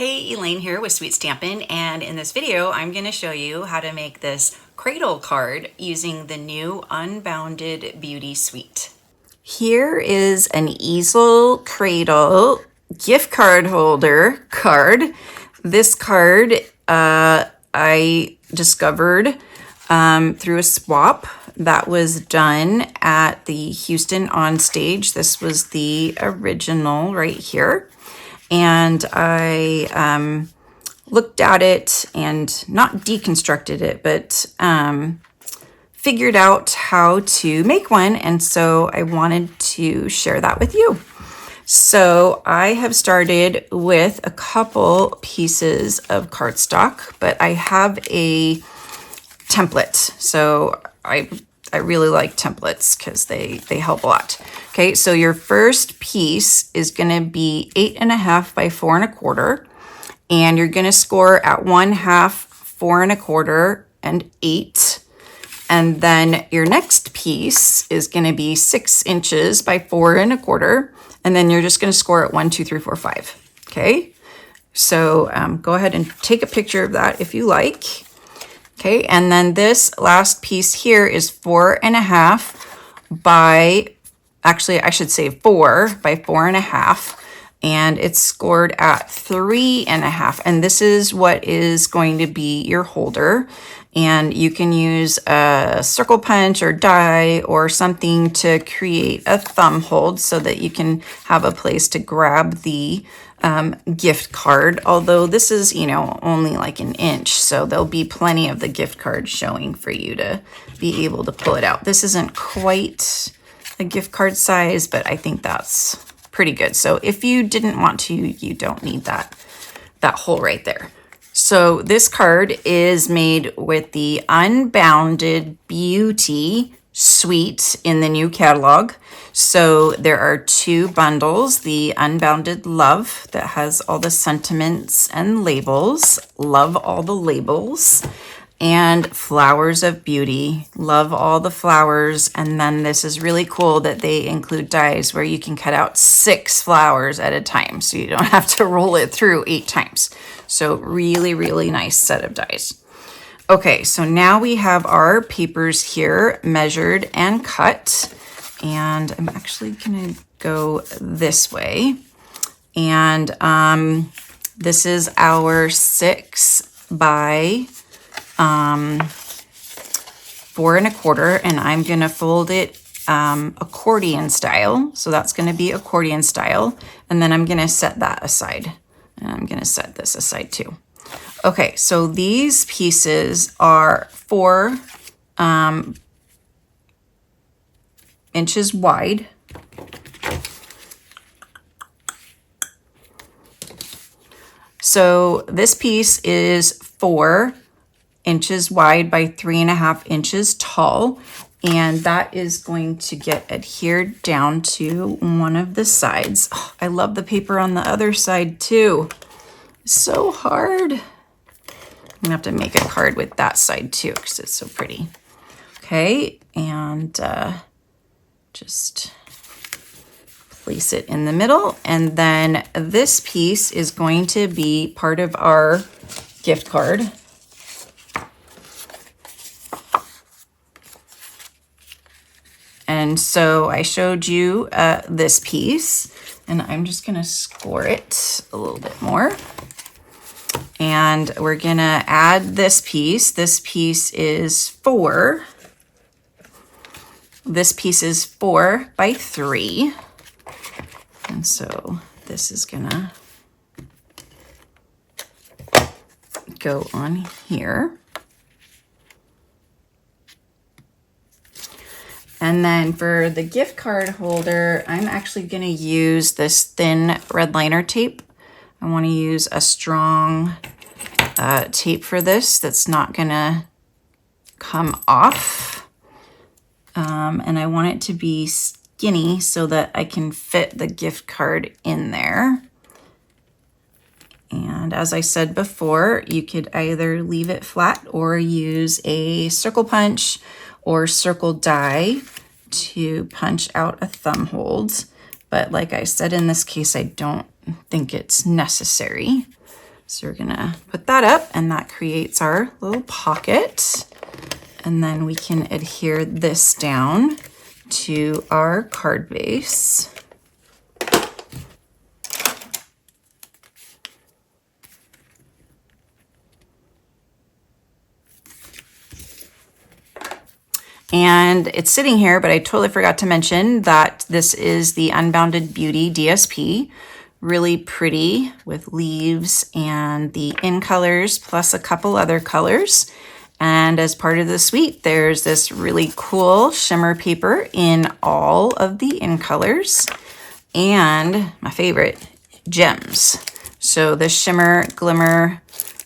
Hey, Elaine here with Sweet Stampin', and in this video I'm going to show you how to make this cradle card using the new Unbounded Beauty Suite. Here is an Easel Cradle gift card holder card. This card I discovered through a swap that was done at the Houston On Stage. This was the original right here. And I looked at it and not deconstructed it, but figured out how to make one. And so I wanted to share that with you. So I have started with a couple pieces of cardstock, but I have a template. So I really like templates because they help a lot. Okay, so your first piece is going to be 8.5 by 4 1/4, and you're going to score at 1/2, 4 1/4, and 8. And then your next piece is going to be 6 inches by 4 1/4, and then you're just going to score at 1, 2, 3, 4, 5. Okay, so go ahead and take a picture of that if you like. Okay, and then this last piece here is 4.5 by, actually I should say 4 by 4.5, and it's scored at 3.5. And this is what is going to be your holder. And you can use a circle punch or die or something to create a thumb hold so that you can have a place to grab the gift card, although this is, only like an inch, so there'll be plenty of the gift card showing for you to be able to pull it out. This isn't quite a gift card size, but I think that's pretty good. So if you didn't want to, you don't need that hole right there. So this card is made with the Unbounded Beauty Suite in the new catalog. So there are 2 bundles, the Unbounded Love that has all the sentiments and labels, love all the labels, and Flowers of Beauty, love all the flowers. And then this is really cool that they include dies where you can cut out 6 flowers at a time, so you don't have to roll it through 8 times. So really, really nice set of dies. Okay, so now we have our papers here measured and cut, and I'm actually gonna go this way. And this is our 6 by 4 1/4, and I'm gonna fold it accordion style. So that's gonna be accordion style, and then I'm gonna set that aside. And I'm gonna set this aside too. Okay, so these pieces are 4 inches wide. So this piece is 4 inches wide by 3.5 inches tall, and that is going to get adhered down to one of the sides. Oh, I love the paper on the other side too. So hard. I'm gonna have to make a card with that side too because it's so pretty. Okay, and just place it in the middle, and then this piece is going to be part of our gift card. And so I showed you this piece, and I'm just gonna score it a little bit more. And we're gonna add this piece. This piece is 4. This piece is 4 by 3. And so this is gonna go on here. And then for the gift card holder, I'm actually gonna use this thin red liner tape. I wanna use a strong tape for this that's not gonna come off. And I want it to be skinny so that I can fit the gift card in there. And as I said before, you could either leave it flat or use a circle punch or circle die to punch out a thumb hold. But like I said, in this case, I don't think it's necessary. So we're gonna put that up, and that creates our little pocket. And then we can adhere this down to our card base. And it's sitting here, but I totally forgot to mention that this is the Unbounded Beauty DSP. Really pretty with leaves and the in colors plus a couple other colors. And as part of the suite, there's this really cool shimmer paper in all of the in colors. And my favorite, gems. So the shimmer, glimmer,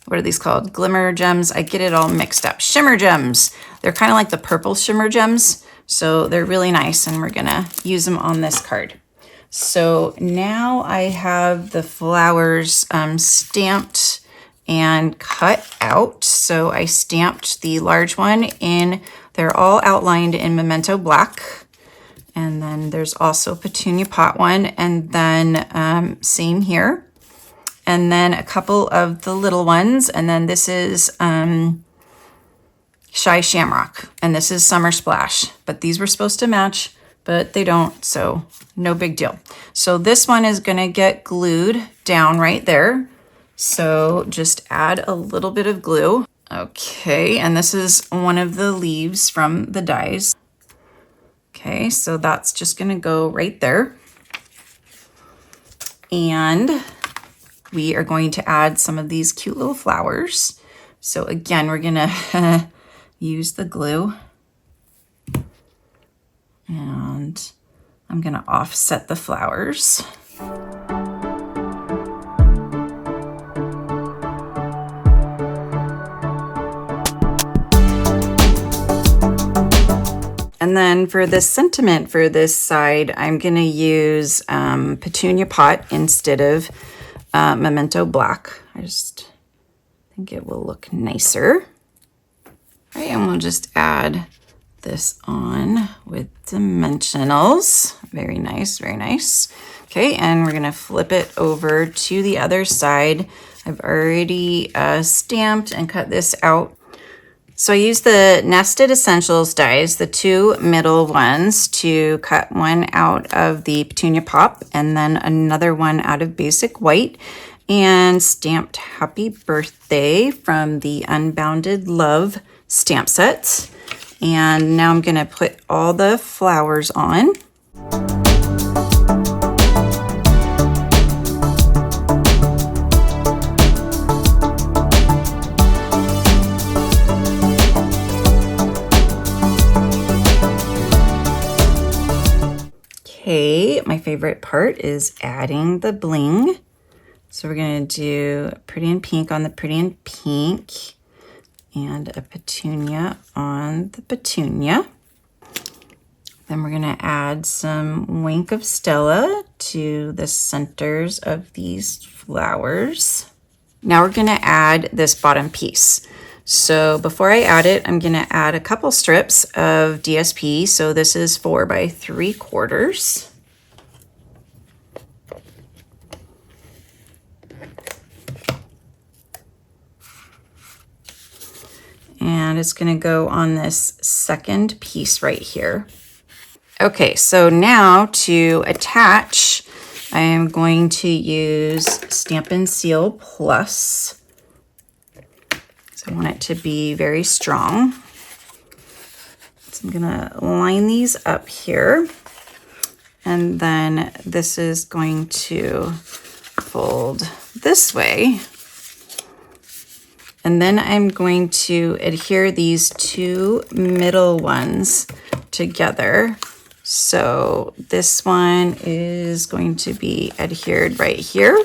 what are these called? Glimmer gems. I get it all mixed up. Shimmer gems. They're kind of like the purple shimmer gems. So they're really nice, and we're gonna use them on this card. So now I have the flowers stamped and cut out. So I stamped the large one in, they're all outlined in Memento Black. And then there's also Petunia Pot one, and then same here. And then a couple of the little ones, and then this is Shy Shamrock, and this is Summer Splash. But these were supposed to match, but they don't, so no big deal. So this one is gonna get glued down right there. So just add a little bit of glue. Okay, and this is one of the leaves from the dies. Okay, so that's just gonna go right there. And we are going to add some of these cute little flowers. So again, we're gonna use the glue. And I'm gonna offset the flowers. And then for the sentiment for this side, I'm gonna use Petunia Pot instead of Memento Black. I just think it will look nicer. All right, and we'll just add this on with dimensionals. Very nice, very nice. Okay, and we're gonna flip it over to the other side. I've already stamped and cut this out. So I used the Nested Essentials dies, the two middle ones, to cut one out of the Petunia Pop and then another one out of Basic White, and stamped Happy Birthday from the Unbounded Love stamp set. And now I'm gonna put all the flowers on. Okay, my favorite part is adding the bling. So we're gonna do Pretty in Pink on the Pretty in Pink and a petunia on the petunia. Then we're gonna add some Wink of Stella to the centers of these flowers. Now we're gonna add this bottom piece. So before I add it, I'm gonna add a couple strips of DSP. So this is 4 by 3/4. And it's gonna go on this second piece right here. Okay, so now to attach, I am going to use Stampin' Seal Plus. So I want it to be very strong. So I'm gonna line these up here. And then this is going to fold this way. And then I'm going to adhere these two middle ones together. So this one is going to be adhered right here.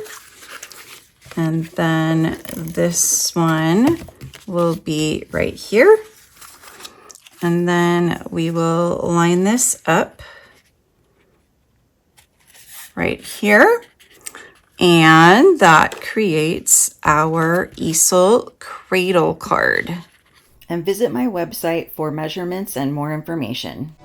And then this one will be right here. And then we will line this up right here. And that creates our Easel Cradle card. And visit my website for measurements and more information.